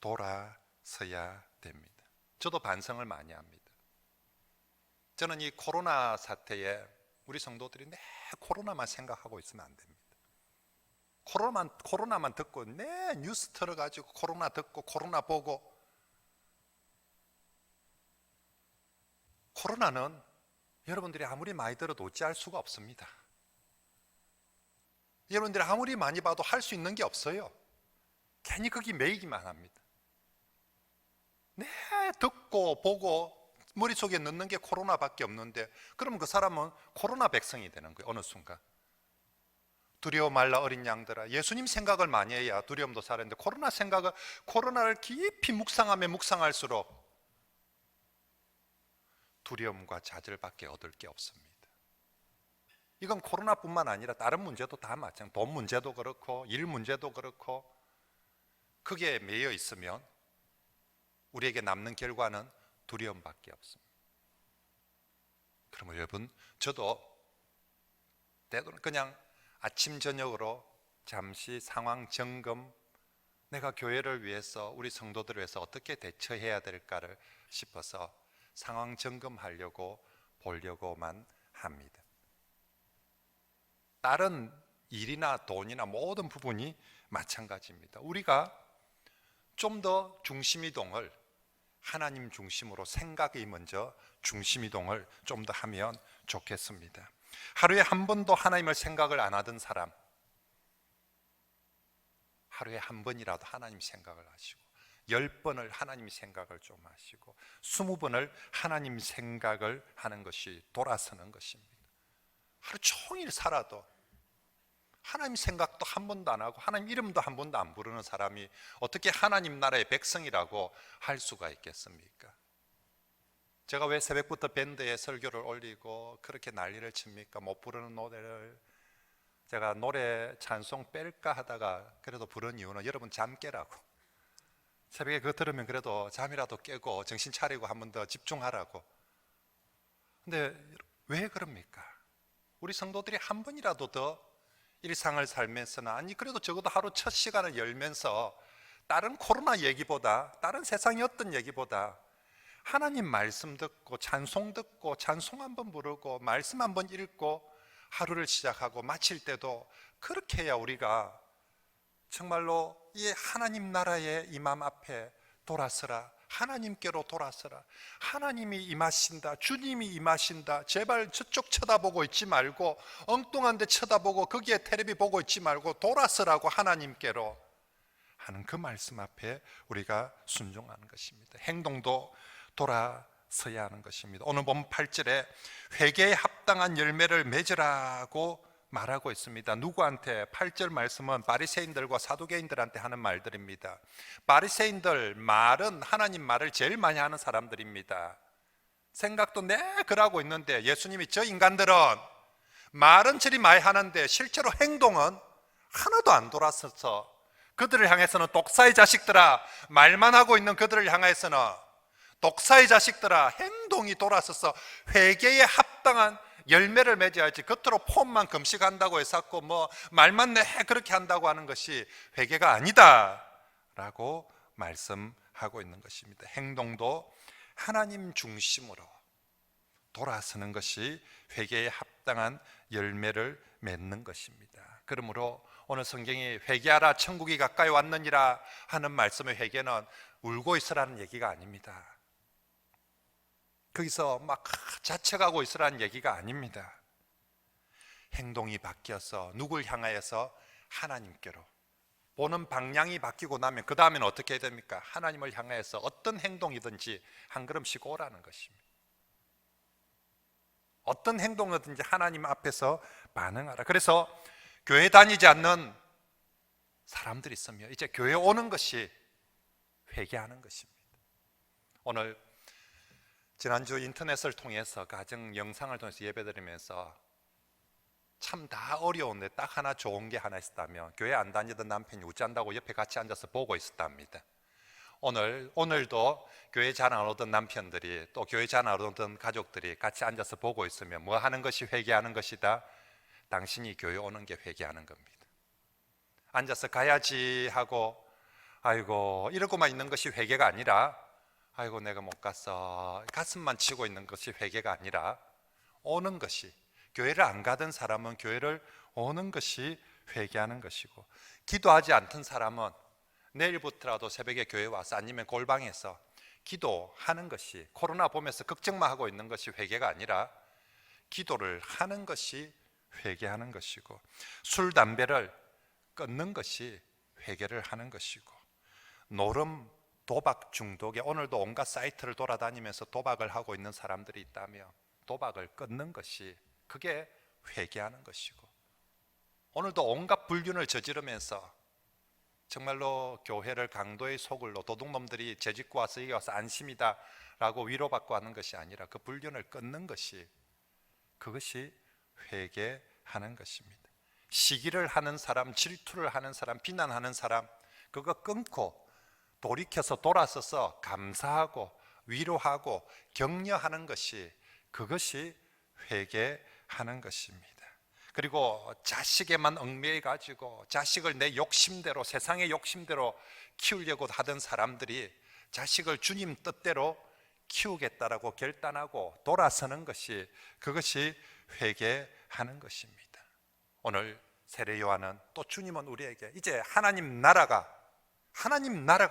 돌아서야 됩니다. 저도 반성을 많이 합니다. 저는 이 코로나 사태에 우리 성도들이 내 코로나만 생각하고 있으면 안 됩니다. 코로나만 듣고 내 뉴스 틀어가지고 코로나 듣고 코로나 보고, 코로나는 여러분들이 아무리 많이 들어도 어찌할 수가 없습니다. 여러분들이 아무리 많이 봐도 할 수 있는 게 없어요. 괜히 거기 매이기만 합니다. 네, 듣고 보고 머릿속에 넣는 게 코로나밖에 없는데, 그러면 그 사람은 코로나 백성이 되는 거예요. 어느 순간 두려워 말라 어린 양들아, 예수님 생각을 많이 해야 두려움도 사라지는데 코로나를 깊이 묵상하면 묵상할수록 두려움과 좌절밖에 얻을 게 없습니다. 이건 코로나뿐만 아니라 다른 문제도 다 마찬가지예요. 돈 문제도 그렇고 일 문제도 그렇고, 그게 매여 있으면 우리에게 남는 결과는 두려움밖에 없습니다. 그러면 여러분, 저도 때로는 그냥 아침 저녁으로 잠시 상황 점검, 내가 교회를 위해서 우리 성도들을 위해서 어떻게 대처해야 될까를 싶어서 상황 점검하려고 보려고만 합니다. 다른 일이나 돈이나 모든 부분이 마찬가지입니다. 우리가 좀 더 중심이동을 하나님 중심으로, 생각이 먼저 중심이동을 좀 더 하면 좋겠습니다. 하루에 한 번도 하나님을 생각을 안 하던 사람, 하루에 한 번이라도 하나님 생각을 하시고, 10번을 하나님 생각을 좀 하시고, 20번을 하나님 생각을 하는 것이 돌아서는 것입니다. 하루 종일 살아도 하나님 생각도 한 번도 안 하고 하나님 이름도 한 번도 안 부르는 사람이 어떻게 하나님 나라의 백성이라고 할 수가 있겠습니까? 제가 왜 새벽부터 밴드에 설교를 올리고 그렇게 난리를 칩니까? 못 부르는 노래를 제가 노래 찬송 뺄까 하다가 그래도 부른 이유는 여러분 잠 깨라고, 새벽에 그거 들으면 그래도 잠이라도 깨고 정신 차리고 한 번 더 집중하라고. 근데 왜 그럽니까? 우리 성도들이 한 번이라도 더 일상을 살면서는, 아니 그래도 적어도 하루 첫 시간을 열면서 다른 코로나 얘기보다, 다른 세상의 어떤 얘기보다 하나님 말씀 듣고 찬송 듣고 찬송 한번 부르고 말씀 한번 읽고 하루를 시작하고 마칠 때도 그렇게 해야 우리가 정말로 이 하나님 나라의 이 마음 앞에 돌아서라. 하나님께로 돌아서라. 하나님이 임하신다. 주님이 임하신다. 제발 저쪽 쳐다보고 있지 말고, 엉뚱한 데 쳐다보고 거기에 텔레비 보고 있지 말고 돌아서라고, 하나님께로 하는 그 말씀 앞에 우리가 순종하는 것입니다. 행동도 돌아서야 하는 것입니다. 오늘 본 8절에 회개에 합당한 열매를 맺으라고 말하고 있습니다. 누구한테? 8절 말씀은 바리새인들과 사두개인들한테 하는 말들입니다. 바리새인들 말은 하나님 말을 제일 많이 하는 사람들입니다. 생각도 그러고 있는데, 예수님이 저 인간들은 말은 저리 많이 하는데 실제로 행동은 하나도 안 돌아서서, 그들을 향해서는 독사의 자식들아, 말만 하고 있는 그들을 향해서는 독사의 자식들아, 행동이 돌아서서 회개에 합당한 열매를 맺어야지, 겉으로 폼만 금식한다고 해서 말만 그렇게 한다고 하는 것이 회개가 아니다 라고 말씀하고 있는 것입니다. 행동도 하나님 중심으로 돌아서는 것이 회개에 합당한 열매를 맺는 것입니다. 그러므로 오늘 성경이 회개하라 천국이 가까이 왔느니라 하는 말씀의 회개는 울고 있으라는 얘기가 아닙니다. 거기서 막 자책하고 있으라는 얘기가 아닙니다. 행동이 바뀌어서 누굴 향하여서? 하나님께로. 보는 방향이 바뀌고 나면 그 다음에는 어떻게 해야 됩니까? 하나님을 향하여서 어떤 행동이든지 한 걸음씩 오라는 것입니다. 어떤 행동이든지 하나님 앞에서 반응하라. 그래서 교회 다니지 않는 사람들이 있으면 이제 교회 오는 것이 회개하는 것입니다. 오늘 지난주 인터넷을 통해서 가정 영상을 통해서 예배드리면서 참 다 어려운데 딱 하나 좋은 게 하나 있었다면, 교회 안 다니던 남편이 우짠다고 옆에 같이 앉아서 보고 있었답니다. 오늘도 교회 잘 안 오던 남편들이, 또 교회 잘 안 오던 가족들이 같이 앉아서 보고 있으면 뭐 하는 것이 회개하는 것이다? 당신이 교회 오는 게 회개하는 겁니다. 앉아서 가야지 하고 아이고 이러고만 있는 것이 회개가 아니라, 아이고 내가 못 갔어 가슴만 치고 있는 것이 회개가 아니라, 오는 것이, 교회를 안 가던 사람은 교회를 오는 것이 회개하는 것이고, 기도하지 않던 사람은 내일부터라도 새벽에 교회 와서 아니면 골방에서 기도하는 것이, 코로나 보면서 걱정만 하고 있는 것이 회개가 아니라 기도를 하는 것이 회개하는 것이고, 술 담배를 끊는 것이 회개를 하는 것이고, 노름 도박 중독에 오늘도 온갖 사이트를 돌아다니면서 도박을 하고 있는 사람들이 있다며 도박을 끊는 것이, 그게 회개하는 것이고, 오늘도 온갖 불륜을 저지르면서 정말로 교회를 강도의 소굴로, 도둑놈들이 재짓고 와서 여기 와서 안심이다 라고 위로받고 하는 것이 아니라 그 불륜을 끊는 것이, 그것이 회개하는 것입니다. 시기를 하는 사람, 질투를 하는 사람, 비난하는 사람, 그거 끊고 돌이켜서 돌아서서 감사하고 위로하고 격려하는 것이, 그것이 회개하는 것입니다. 그리고 자식에만 얽매여 가지고 자식을 내 욕심대로, 세상의 욕심대로 키우려고 하던 사람들이 자식을 주님 뜻대로 키우겠다라고 결단하고 돌아서는 것이, 그것이 회개하는 것입니다. 오늘 세례 요한은, 또 주님은 우리에게 이제 하나님 나라가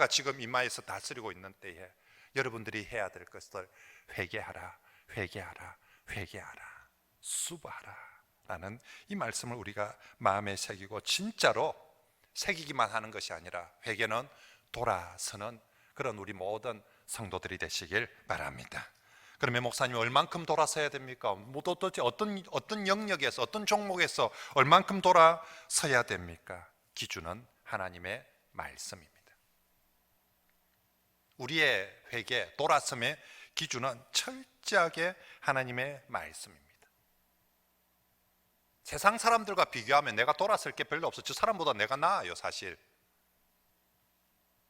지금 이마에서 다스리고 있는 때에 여러분들이 해야 될 것을 회개하라, 회개하라, 회개하라, 수고하라 라는 이 말씀을 우리가 마음에 새기고, 진짜로 새기기만 하는 것이 아니라 회개는 돌아서는 그런 우리 모든 성도들이 되시길 바랍니다. 그러면 목사님 얼만큼 돌아서야 됩니까? 도대체 어떤 영역에서, 어떤 종목에서 얼만큼 돌아서야 됩니까? 기준은 하나님의 말씀입니다. 우리의 회개, 돌아섬의 기준은 철저하게 하나님의 말씀입니다. 세상 사람들과 비교하면 내가 돌아설 게 별로 없어. 저 사람보다 내가 나아요. 사실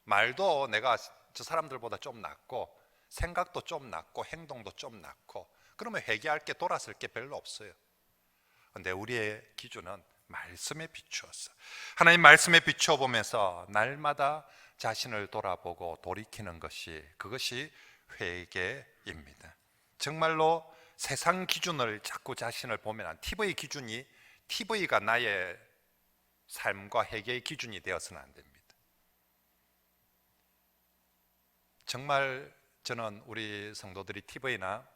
말도 내가 저 사람들보다 좀 낫고, 생각도 좀 낫고, 행동도 좀 낫고, 그러면 회개할 게, 돌아설 게 별로 없어요. 그런데 우리의 기준은 말씀에 비추어서, 하나님 말씀에 비추어 보면서 날마다 자신을 돌아보고 돌이키는 것이, 그것이 회개입니다. 정말로 세상 기준을 자꾸 자신을 보면, TV가 나의 삶과 회개의 기준이 되어서는 안 됩니다. 정말 저는 우리 성도들이 TV나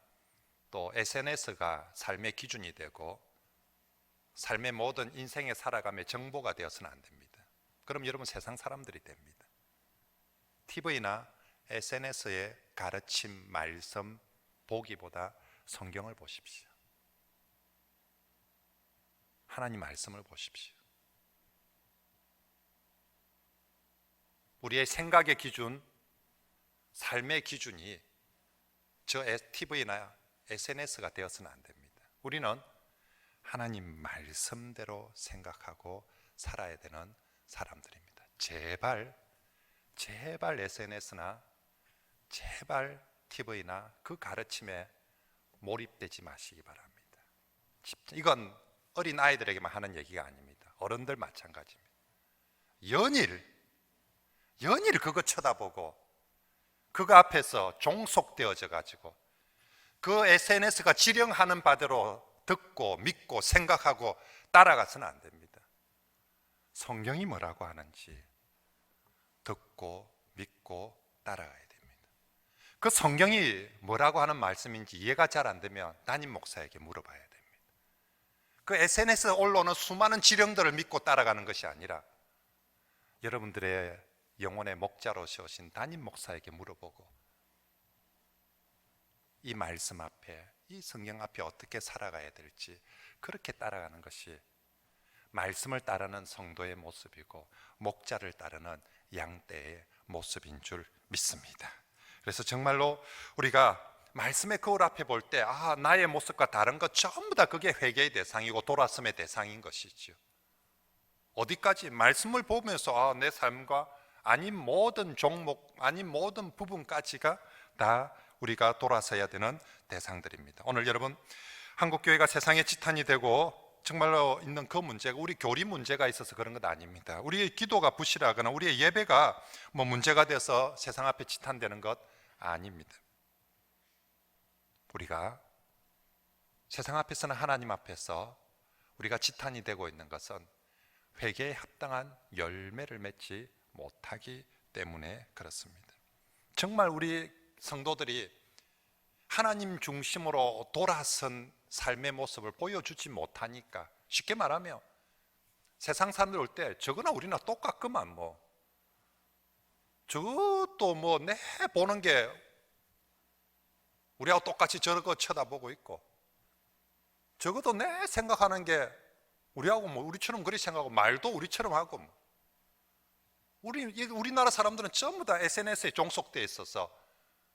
또 SNS가 삶의 기준이 되고 삶의 모든 인생의 살아감의 정보가 되어서는 안 됩니다. 그럼 여러분 세상 사람들이 됩니다. TV나 SNS의 가르침, 말씀 보기보다 성경을 보십시오. 하나님 말씀을 보십시오. 우리의 생각의 기준, 삶의 기준이 저 TV나 SNS가 되어서는 안 됩니다. 우리는 하나님 말씀대로 생각하고 살아야 되는 사람들입니다. 제발 SNS나 제발 TV나 그 가르침에 몰입되지 마시기 바랍니다. 이건 어린 아이들에게만 하는 얘기가 아닙니다. 어른들 마찬가지입니다. 연일 그거 쳐다보고 그거 앞에서 종속되어져 가지고 그 SNS가 지령하는 바대로 듣고 믿고 생각하고 따라가서는 안 됩니다. 성경이 뭐라고 하는지 듣고 믿고 따라가야 됩니다. 그 성경이 뭐라고 하는 말씀인지 이해가 잘 안 되면 담임 목사에게 물어봐야 됩니다. 그 SNS에 올라오는 수많은 지령들을 믿고 따라가는 것이 아니라 여러분들의 영혼의 목자로 세우신 담임 목사에게 물어보고 이 말씀 앞에, 이 성경 앞에 어떻게 살아가야 될지 그렇게 따라가는 것이 말씀을 따르는 성도의 모습이고 목자를 따르는 양떼의 모습인 줄 믿습니다. 그래서 정말로 우리가 말씀의 거울 앞에 볼 때 나의 모습과 다른 것 전부 다 그게 회개의 대상이고 돌아섬의 대상인 것이죠. 어디까지? 말씀을 보면서 내 삶과 아닌 모든 종목, 아닌 모든 부분까지가 다 우리가 돌아서야 되는 대상들입니다. 오늘 여러분, 한국교회가 세상의 지탄이 되고 정말로 있는 그 문제가 우리 교리 문제가 있어서 그런 것 아닙니다. 우리의 기도가 부실하거나 우리의 예배가 문제가 돼서 세상 앞에 지탄되는 것 아닙니다. 우리가 세상 앞에서는 하나님 앞에서 우리가 지탄이 되고 있는 것은 회개에 합당한 열매를 맺지 못하기 때문에 그렇습니다. 정말 우리 성도들이 하나님 중심으로 돌아선 삶의 모습을 보여주지 못하니까, 쉽게 말하면 세상 사람들 올 때 저거나 우리나 똑같구만, 저것도 내 보는 게 우리하고 똑같이 저거 쳐다보고 있고, 적어도 내 생각하는 게 우리하고 우리처럼 그리 생각하고 말도 우리처럼 하고 우리나라 사람들은 전부 다 SNS에 종속되어 있어서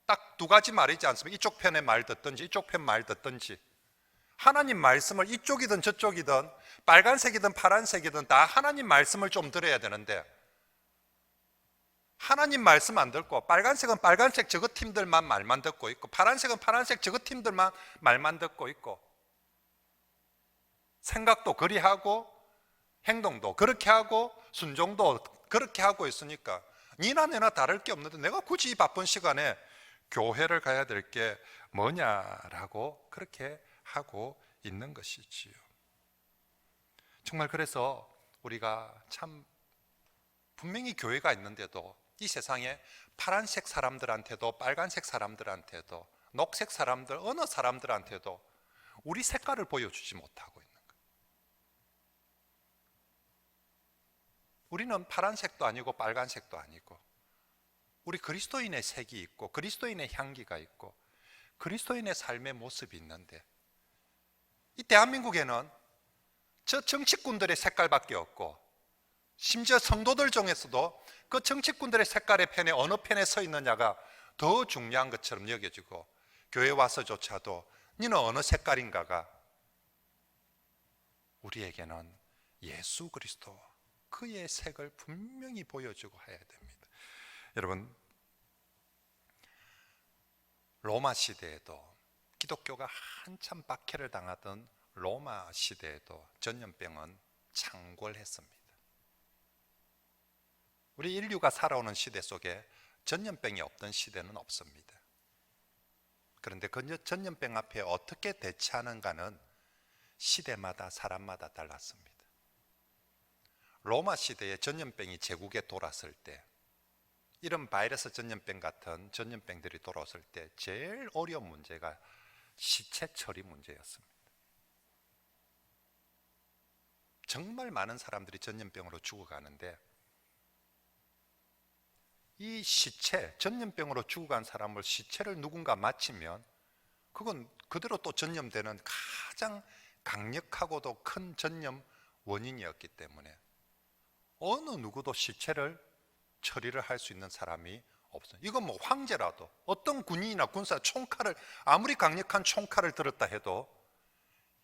딱 두 가지 말이지 않습니까? 이쪽 편의 말 듣든지 이쪽 편 말 듣든지. 하나님 말씀을 이쪽이든 저쪽이든 빨간색이든 파란색이든 다 하나님 말씀을 좀 들어야 되는데 하나님 말씀 안 듣고 빨간색은 빨간색 저거 팀들만 말만 듣고 있고 파란색은 파란색 저거 팀들만 말만 듣고 있고 생각도 그리 하고 행동도 그렇게 하고 순종도 그렇게 하고 있으니까 니나 내나 다를 게 없는데 내가 굳이 이 바쁜 시간에 교회를 가야 될 게 뭐냐라고 그렇게 하고 있는 것이지요. 정말 그래서 우리가 참 분명히 교회가 있는데도 이 세상에 파란색 사람들한테도 빨간색 사람들한테도 녹색 사람들 어느 사람들한테도 우리 색깔을 보여주지 못하고 있는 거예요. 우리는 파란색도 아니고 빨간색도 아니고 우리 그리스도인의 색이 있고 그리스도인의 향기가 있고 그리스도인의 삶의 모습이 있는데 이 대한민국에는 저 정치꾼들의 색깔밖에 없고 심지어 성도들 중에서도 그 정치꾼들의 색깔의 편에 어느 편에 서 있느냐가 더 중요한 것처럼 여겨지고 교회 와서조차도 너는 어느 색깔인가가 우리에게는 예수 그리스도 그의 색을 분명히 보여주고 해야 됩니다. 여러분, 로마 시대에도 기독교가 한참 박해를 당하던 로마 시대에도 전염병은 창궐했습니다. 우리 인류가 살아오는 시대 속에 전염병이 없던 시대는 없습니다. 그런데 그 전염병 앞에 어떻게 대처하는가는 시대마다 사람마다 달랐습니다. 로마 시대에 전염병이 제국에 돌았을 때 이런 바이러스 전염병 같은 전염병들이 돌아왔을 때 제일 어려운 문제가 시체 처리 문제였습니다. 정말 많은 사람들이 전염병으로 죽어가는데 이 시체, 전염병으로 죽어간 사람을 시체를 누군가 맞히면 그건 그대로 또 전염되는 가장 강력하고도 큰 전염 원인이었기 때문에 어느 누구도 시체를 처리를 할 수 있는 사람이 없어요. 이건 뭐 황제라도 어떤 군인이나 군사 총칼을 아무리 강력한 총칼을 들었다 해도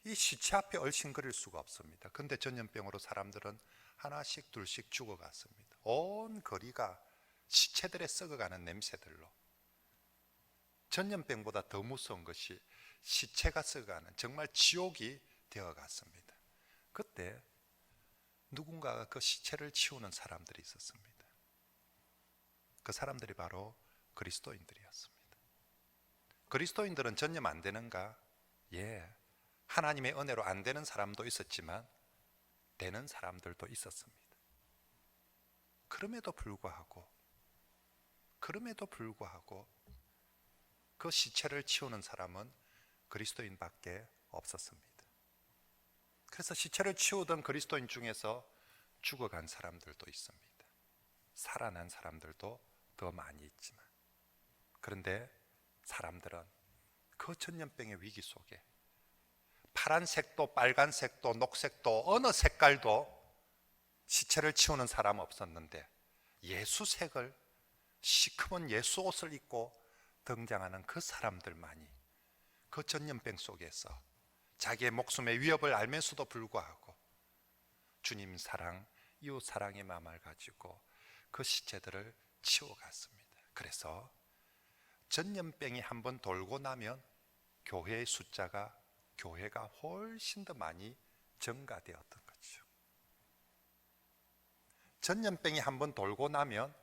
이 시체 앞에 얼씬거릴 수가 없습니다. 근데 전염병으로 사람들은 하나씩 둘씩 죽어갔습니다. 온 거리가 시체들의 썩어가는 냄새들로. 전염병보다 더 무서운 것이 시체가 썩어가는 정말 지옥이 되어갔습니다. 그때 누군가가 그 시체를 치우는 사람들이 있었습니다. 그 사람들이 바로 그리스도인들이었습니다. 그리스도인들은 전염 안 되는가? 예, 하나님의 은혜로 안 되는 사람도 있었지만 되는 사람들도 있었습니다. 그럼에도 불구하고 그 시체를 치우는 사람은 그리스도인밖에 없었습니다. 그래서 시체를 치우던 그리스도인 중에서 죽어간 사람들도 있습니다. 살아난 사람들도 더 많이 있지만, 그런데 사람들은 그 전염병의 위기 속에 파란색도 빨간색도 녹색도 어느 색깔도 시체를 치우는 사람 없었는데 예수색을 시커먼 예수 옷을 입고 등장하는 그 사람들만이 그 전염병 속에서 자기의 목숨의 위협을 알면서도 불구하고 주님 사랑, 이웃 사랑의 마음을 가지고 그 시체들을 치워갔습니다. 그래서 전염병이 한번 돌고 나면 교회의 숫자가 교회가 훨씬 더 많이 증가되었던 거죠. 전염병이 한번 돌고 나면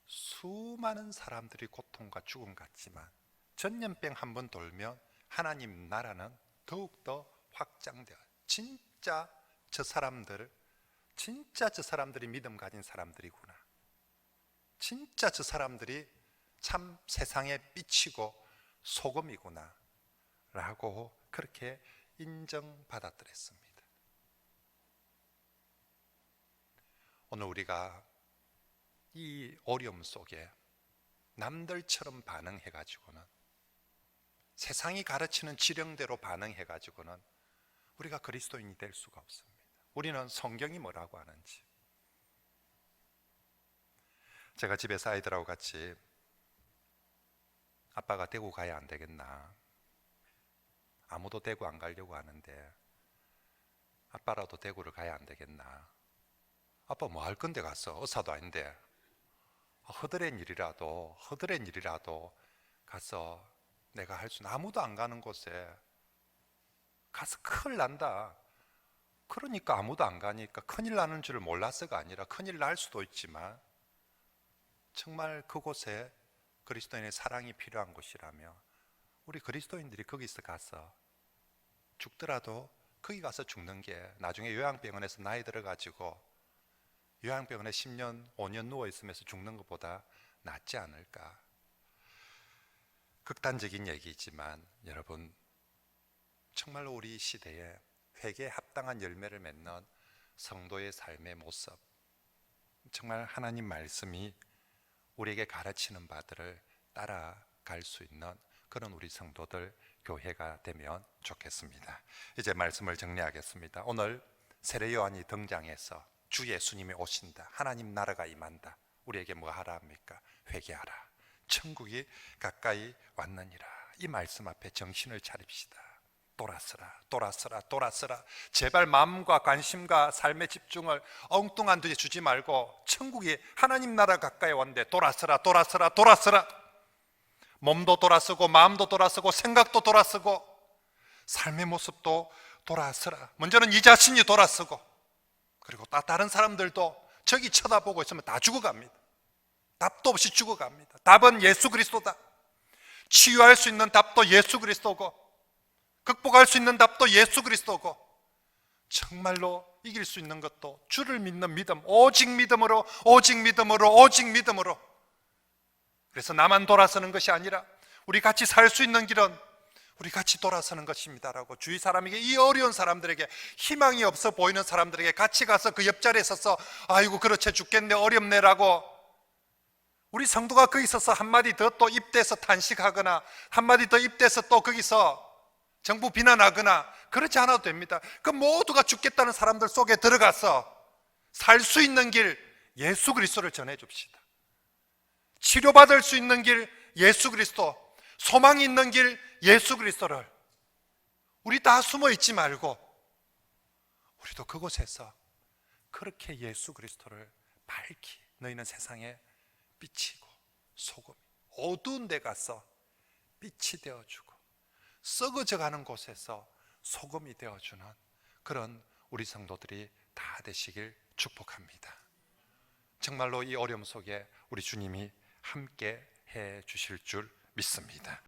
수많은 사람들이 고통과 죽음 같지만 전염병 한번 돌면 하나님 나라는 더욱더 확장되어 진짜 저 사람들이 믿음 가진 사람들이구나. 진짜 저 사람들이 참 세상의 빛이고 소금이구나 라고 그렇게 인정받았더랬습니다. 오늘 우리가 이 어려움 속에 남들처럼 반응해가지고는 세상이 가르치는 지령대로 반응해가지고는 우리가 그리스도인이 될 수가 없습니다. 우리는 성경이 뭐라고 하는지. 제가 집에서 아이들하고 같이 아빠가 대구 가야 안 되겠나, 아무도 대구 안 가려고 하는데 아빠라도 대구를 가야 안 되겠나, 아빠 뭐 할 건데 갔어, 의사도 아닌데 허드렛 일이라도 가서 내가 할 수는, 아무도 안 가는 곳에 가서 큰일 난다. 그러니까 아무도 안 가니까 큰일 나는 줄 몰라서가 아니라 큰일 날 수도 있지만 정말 그곳에 그리스도인의 사랑이 필요한 곳이라며 우리 그리스도인들이 거기서 가서 죽더라도 거기 가서 죽는 게 나중에 요양병원에서 나이 들어가지고 요양병원에 10년, 5년 누워있으면서 죽는 것보다 낫지 않을까. 극단적인 얘기지만 여러분, 정말로 우리 시대에 회개에 합당한 열매를 맺는 성도의 삶의 모습, 정말 하나님 말씀이 우리에게 가르치는 바들을 따라갈 수 있는 그런 우리 성도들, 교회가 되면 좋겠습니다. 이제 말씀을 정리하겠습니다. 오늘 세례 요한이 등장해서 주 예수님이 오신다, 하나님 나라가 임한다, 우리에게 뭐 하라 합니까? 회개하라, 천국이 가까이 왔느니라. 이 말씀 앞에 정신을 차립시다. 돌아서라. 제발 마음과 관심과 삶의 집중을 엉뚱한 데 주지 말고 천국이, 하나님 나라 가까이 왔는데 돌아서라. 몸도 돌아서고 마음도 돌아서고 생각도 돌아서고 삶의 모습도 돌아서라. 먼저는 이 자신이 돌아서고, 그리고 다른 사람들도 저기 쳐다보고 있으면 다 죽어갑니다. 답도 없이 죽어갑니다. 답은 예수 그리스도다. 치유할 수 있는 답도 예수 그리스도고, 극복할 수 있는 답도 예수 그리스도고, 정말로 이길 수 있는 것도 주를 믿는 믿음, 오직 믿음으로 그래서 나만 돌아서는 것이 아니라 우리 같이 살 수 있는 길은 우리 같이 돌아서는 것입니다라고 주위 사람에게, 이 어려운 사람들에게, 희망이 없어 보이는 사람들에게 같이 가서 그 옆자리에 서서 아이고 그렇지 죽겠네 어렵네라고, 우리 성도가 거기 있어서 한마디 더 또 입대서 탄식하거나 한마디 더 입대서 또 거기서 정부 비난하거나 그렇지 않아도 됩니다. 그 모두가 죽겠다는 사람들 속에 들어가서 살 수 있는 길 예수 그리스도를 전해 줍시다. 치료받을 수 있는 길 예수 그리스도, 소망이 있는 길 예수 그리스도를, 우리 다 숨어 있지 말고 우리도 그곳에서 그렇게 예수 그리스도를 밝히, 너희는 세상에 빛이고 소금이, 어두운 데 가서 빛이 되어주고 썩어져가는 곳에서 소금이 되어주는 그런 우리 성도들이 다 되시길 축복합니다. 정말로 이 어려움 속에 우리 주님이 함께 해 주실 줄 믿습니다.